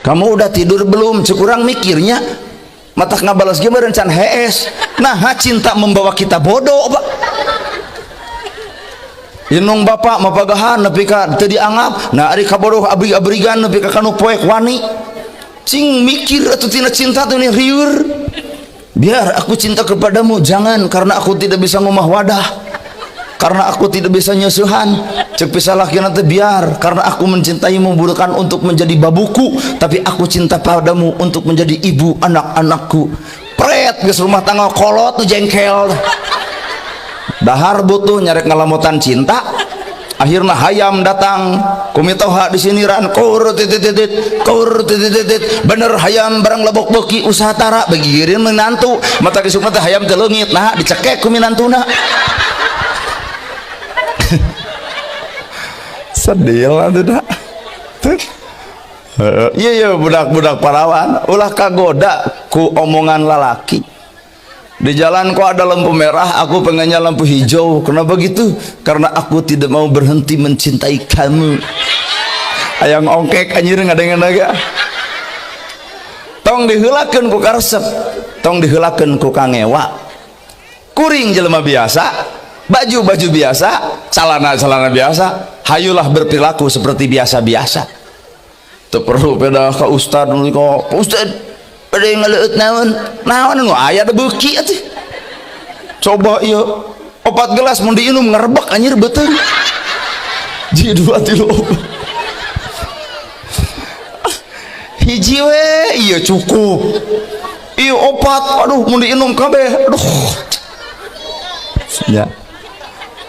Kamu udah tidur belum? Cekurang mikirnya mata ngabalas gimana can HS. Nah, cinta membawa kita bodoh, Pak. Inung bapak mapagahan nepi ka teu dianggap. Nah, ari kabodoh abrig-abrigan nepi ka kanu poek wani. Cing mikir atuh tina cinta tuh nih rieur. Biar aku cinta kepadamu, jangan karena aku tidak bisa ngomah wadah. Karena aku tidak bisa nyusuhan. Cek pisalah kina teh biar karena aku mencintaimu bukan untuk menjadi babuku, tapi aku cinta padamu untuk menjadi ibu anak-anakku. Pret geus rumah tangga kolot tuh jengkel. Dahar butuh nyarek ngalamutan cinta. Akhirnya hayam datang kumitoha di sini ran kur titit bener hayam barang lebok beki usaha tara begirin menantu mata disuk teh hayam teh leungit nah dicekek ku minantuna. Sedih lah tuh dah. Iya budak-budak parawan ulah kagoda ku omongan lalaki. Di jalan kok ada lampu merah, aku pengennya lampu hijau. Kenapa gitu? Karena aku tidak mau berhenti mencintai kamu. Ayang ongkek anjir ngadengan naga. Tong diheulakeun ku karesep, tong diheulakeun ku kangewa. Kuring jelema biasa, baju biasa, celana biasa. Hayulah berperilaku seperti biasa-biasa. Teu perlu beda ka ustad kok. Ustad pada yang ngeleut naon nu aya da beuki atuh. Coba ieu 4 gelas mun diinum ngarebek anjir beuteung. Ji 2 3 hiji we ieu cukup. Ieu 4 aduh mun diinum kabeh aduh. Ya.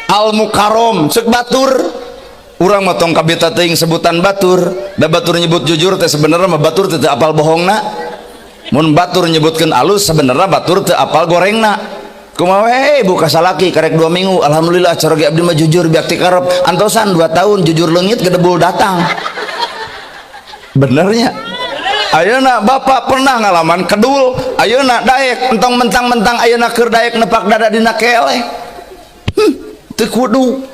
Al Mukarrom ceuk batur. Urang mah tong kabeh teuing sebutan batur. Da batur nyebut jujur teh sebenarnya mah batur teh apal bohongna. Mun batur nyebutkeun alus sebenarnya batur teu apal gorengna. Kumaha we buka salaki karek 2 minggu alhamdulillah cara ge abdi mah jujur biak ti karep antosan 2 tahun jujur leungit gedebul datang. Benernya ayeuna bapak pernah ngalaman kedul ayeuna daek entong mentang-mentang ayeuna keur daek nepak dada dina keleh. Teu kudu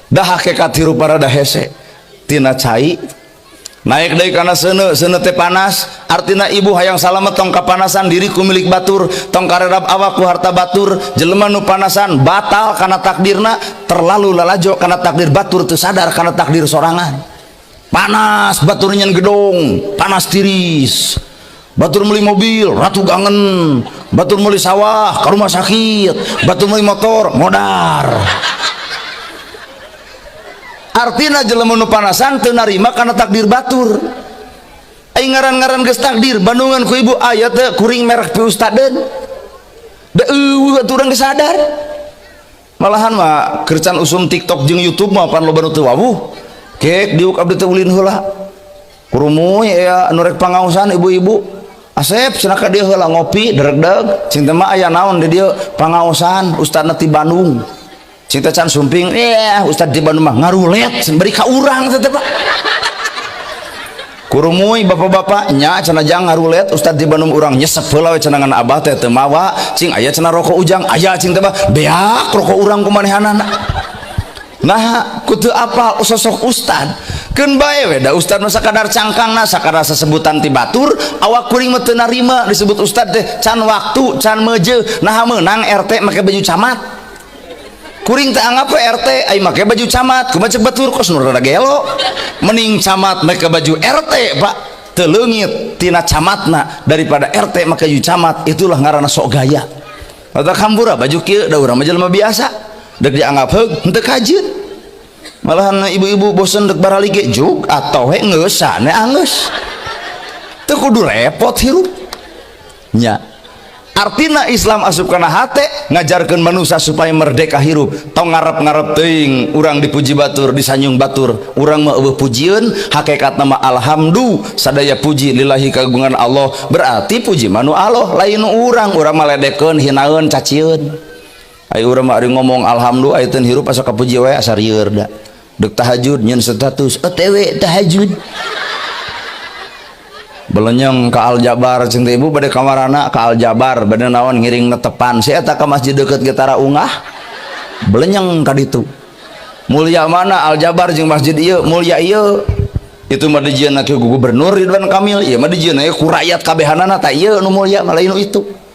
dah hakikat hirup parada hese tina cai naik deui kana seuneu teh panas artina ibu hayang salamet tong kapanasan diri ku milik batur tong karedap awak ku harta batur jelema nu panasan batal kana takdirna terlalu lalajo kana takdir batur teu sadar kana takdir sorangan panas batur nyen gedong panas tiris batur meuli mobil ratu gangen batur meuli sawah ka rumah sakit batur meuli motor modar. Artina jelema nu panasan teu narima kana takdir batur. Ai ngaran-ngaran geus takdir bandungan ku ibu aya teh kuring merek pi ustadeun. Da eueuh atuh urang geus sadar. Malahan mah keur can usum TikTok jeung YouTube mah pan loba nu teu wawuh. Kek diuk abdi teh ulin heula. Kurumuy aya anu rek pangaosan ibu-ibu. Asep cenah ka dieu heula ngopi dereg-deg. Cing teh mah aya naon di dieu pangaosan ustadna ti Bandung. Cinta can sumping ustad di Bandung mah ngarulet beri ka urang teh Pak. Kurumuy bapak-bapak nya cenah jang ngarulet ustad di Bandung urang nyesep heula we cenah ngan abah teh teu mawa cing aya cenah rokok ujang aya cing teh mah beak rokok urang kumanehanana. Nah kudu apal sosok ustad keun bae we da ustad nu sakadar cangkangna sakadar sesebutan ti batur awak kuring mah teu narima disebut ustad teh can waktu can meuje nah meunang RT make baju camat. Kuring teh anggap RT ai make baju camat kumaha cek batur kos nu rada gelo mending camat make baju RT Pak teu leungit tina camatna daripada RT make baju camat itulah ngaranna sok gaya eta kambura baju kieu da urang mah jelema biasa deuk dianggap heug henteu kajeun malahan ibu-ibu bosen deuk barali ge juk atoh we geus sane anggeus teu kudu repot hirup nya. Artina Islam asup kana hate ngajarkeun manusia supaya merdeka hirup tong ngarep-ngarep teuing urang dipuji batur disanyung batur urang mah eueuh pujieun hakikatna mah alhamdu sadaya puji lillahi kagungan Allah berarti puji mah nu Allah lain nu urang mah ledekeun hinaeun cacieun ai urang mah ari ngomong alhamdu ayeun hirup asa kapuji wae asa rieur da deuk tahajud nyeun status OTW tahajud belenyeng ke Aljabar cinta ibu bade kamarana ke Aljabar bade naon ngiring netepan si eta ke masjid deket Getara Ungah belenyeng ka ditu mulia mana Aljabar jeung masjid ieu mulia ieu Itu mah dijieun ke gubernur Ridwan Kamil, ieu mah dijieun ku rakyat kabehanana, tah ieu nu mulia malain itu.